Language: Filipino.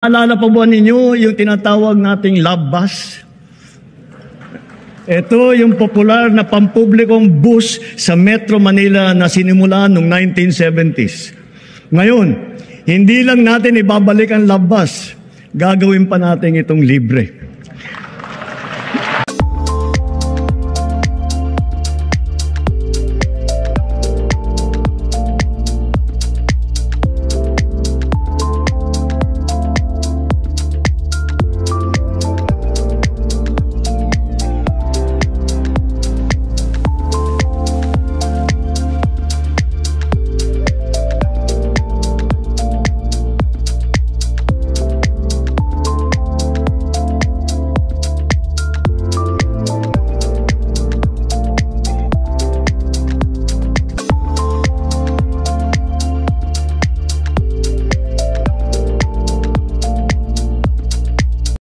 Alala pa ba ninyo yung tinatawag nating love bus? Ito yung popular na pampublikong bus sa Metro Manila na sinimulan noong 1970s. Ngayon, hindi lang natin ibabalik ang love bus, gagawin pa natin itong libre.